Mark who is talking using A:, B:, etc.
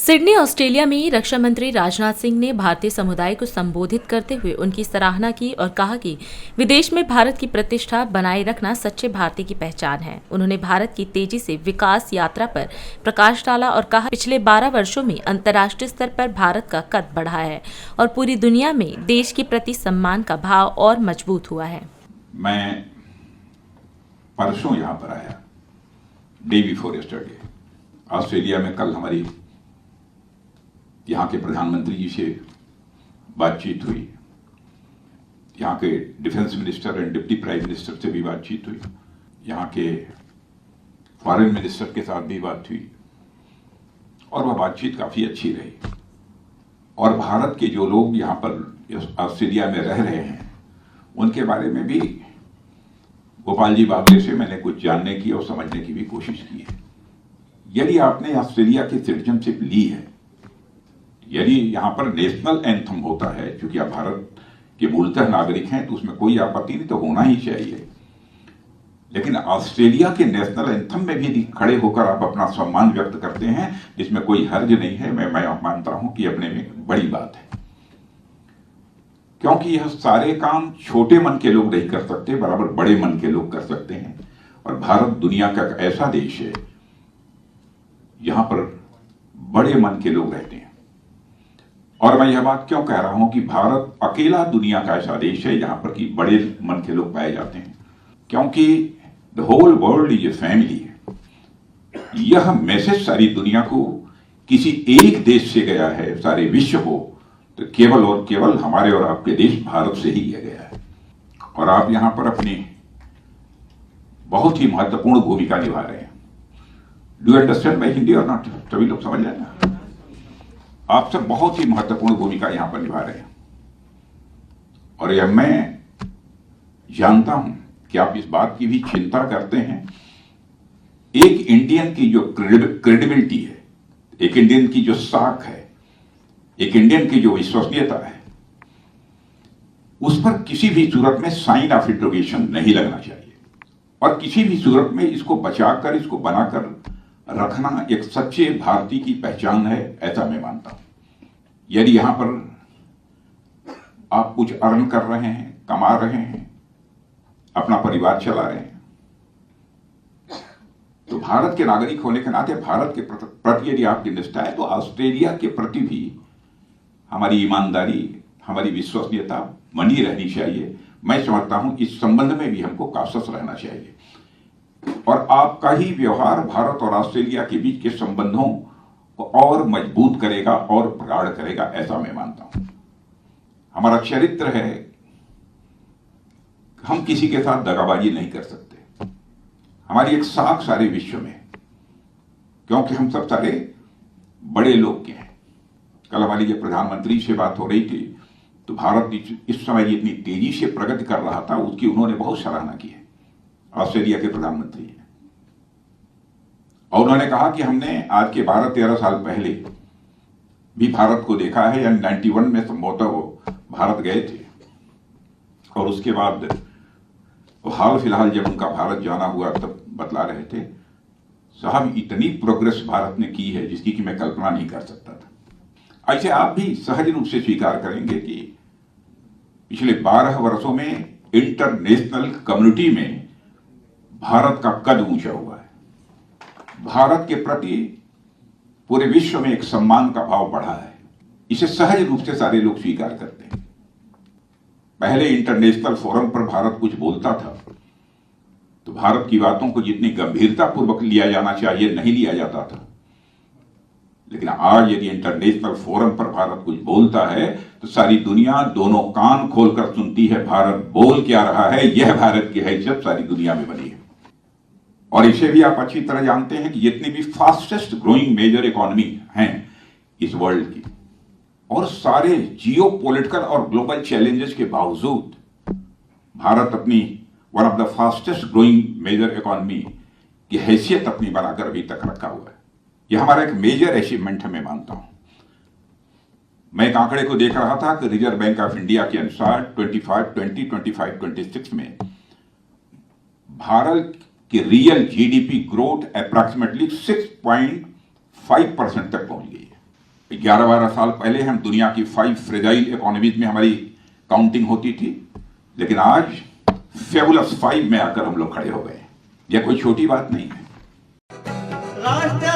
A: Sydney, Australia में रक्षा मंत्री राजनाथ सिंह ने भारतीय समुदाय को संबोधित करते हुए उनकी सराहना की और कहा कि विदेश में भारत की प्रतिष्ठा बनाए रखना सच्चे भारतीय की पहचान है। उन्होंने भारत की तेजी से विकास यात्रा पर प्रकाश डाला और कहा, पिछले 12 वर्षों में अंतर्राष्ट्रीय स्तर पर भारत का कद बढ़ा है और पूरी दुनिया में देश के प्रति सम्मान का भाव और मजबूत हुआ है।
B: मैं परसों यहाँ पर आया, डे बिफोर यस्टरडे। ऑस्ट्रेलिया में कल हमारी यहाँ के प्रधानमंत्री जी से बातचीत हुई, यहाँ के defence minister and deputy prime minister से भी बातचीत हुई, यहाँ के फॉरेन मिनिस्टर के साथ भी बात हुई और वह बातचीत काफ़ी अच्छी रही। और भारत के जो लोग यहाँ पर ऑस्ट्रेलिया में रह रहे हैं उनके बारे में भी गोपाल जी बाबले से मैंने कुछ जानने की और समझने की भी कोशिश की है। यदि आपने ऑस्ट्रेलिया की सिटीजनशिप ली है, यदि यहाँ पर नेशनल एंथम होता है, क्योंकि आप भारत के मूलतः नागरिक हैं तो उसमें कोई आपत्ति नहीं, तो होना ही चाहिए। लेकिन ऑस्ट्रेलिया के नेशनल एंथम में भी खड़े होकर आप अपना सम्मान व्यक्त करते हैं, जिसमें कोई हर्ज नहीं है। मैं मानता हूं कि अपने में बड़ी बात है, क्योंकि यह सारे काम छोटे मन के लोग नहीं कर सकते, बराबर बड़े मन के लोग कर सकते हैं। और भारत दुनिया का एक ऐसा देश है यहां पर बड़े मन के लोग रहते हैं। और मैं यह बात क्यों कह रहा हूं कि भारत अकेला दुनिया का ऐसा देश है जहां पर कि बड़े मन के लोग पाए जाते हैं, क्योंकि the whole world is a family. यह मैसेज सारी दुनिया को किसी एक देश से गया है, सारे विश्व को तो केवल और केवल हमारे और आपके देश भारत से ही लिया गया है। और आप यहां पर अपनी बहुत ही महत्वपूर्ण भूमिका निभा रहे हैं। Do you understand my Hindi और नॉट? सभी लोग समझ रहे हैं ना? आप सब बहुत ही महत्वपूर्ण भूमिका यहां पर निभा रहे हैं और यह मैं जानता हूं कि आप इस बात की भी चिंता करते हैं। एक इंडियन की जो क्रेडिबिलिटी है, एक इंडियन की जो साख है, एक इंडियन की जो विश्वसनीयता है, उस पर किसी भी सूरत में साइन ऑफ इंट्रोगेशन नहीं लगना चाहिए और किसी भी सूरत में इसको बचाकर, इसको बनाकर रखना एक सच्चे भारतीय की पहचान है, ऐसा मैं मानता हूं। यदि यहां पर आप कुछ अर्न कर रहे हैं, कमा रहे हैं, अपना परिवार चला रहे हैं, तो भारत के नागरिक होने के नाते भारत के प्रति यदि आपकी निष्ठा है तो ऑस्ट्रेलिया के प्रति भी हमारी ईमानदारी, हमारी विश्वसनीयता बनी रहनी चाहिए। मैं समझता हूं इस संबंध में भी हमको कासस रहना चाहिए और आपका ही व्यवहार भारत और ऑस्ट्रेलिया के बीच के संबंधों को और मजबूत करेगा और प्रगाढ़ करेगा, ऐसा मैं मानता हूं। हमारा चरित्र है, हम किसी के साथ दगाबाजी नहीं कर सकते। हमारी एक साख सारे विश्व में, क्योंकि हम सब सारे बड़े लोग के हैं। कल हमारी जब प्रधानमंत्री से बात हो रही थी तो भारत इस समय इतनी तेजी से प्रगति कर रहा था, उसकी उन्होंने बहुत सराहना की है, ऑस्ट्रेलिया के प्रधानमंत्री हैं। और उन्होंने कहा कि हमने आज के 12-13 साल पहले भी भारत को देखा है, या 91 में संभवतः वो भारत गए थे और उसके बाद हाल फिलहाल जब उनका भारत जाना हुआ तब बतला रहे थे, साहब इतनी प्रोग्रेस भारत ने की है जिसकी कि मैं कल्पना नहीं कर सकता था। ऐसे आप भी सहज रूप से स्वीकार करेंगे कि पिछले 12 वर्षों में इंटरनेशनल कम्युनिटी में भारत का कद ऊंचा हुआ है। भारत के प्रति पूरे विश्व में एक सम्मान का भाव बढ़ा है। इसे सहज रूप से सारे लोग स्वीकार करते हैं। पहले इंटरनेशनल फोरम पर भारत कुछ बोलता था तो भारत की बातों को जितनी गंभीरता पूर्वक लिया जाना चाहिए नहीं लिया जाता था, लेकिन आज यदि इंटरनेशनल फोरम पर भारत कुछ बोलता है तो सारी दुनिया दोनों कान खोलकर सुनती है, भारत बोल क्या रहा है। यह भारत की हैसियत सारी दुनिया में बनी है। और इसे भी आप अच्छी तरह जानते हैं कि जितनी भी फास्टेस्ट ग्रोइंग मेजर इकोनॉमी हैं इस वर्ल्ड की, और सारे जियो पॉलिटिकल और ग्लोबल चैलेंजेस के बावजूद भारत अपनी one of the fastest growing major economy की हैसियत अपनी बनाकर अभी तक रखा हुआ है। यह हमारा एक मेजर अचीवमेंट है, मैं मानता हूं। मैं एक आंकड़े को देख रहा था कि रिजर्व बैंक ऑफ इंडिया के अनुसार 25-26 में भारत की रियल जीडीपी ग्रोथ अप्रॉक्सीमेटली 6.5% तक पहुंच गई है। 11-12 साल पहले हम दुनिया की 5 फ्रेजाइल इकोनॉमीज में हमारी काउंटिंग होती थी, लेकिन आज फेबुलस 5 में आकर हम लोग खड़े हो गए। यह कोई छोटी बात नहीं है।
C: राष्ट्र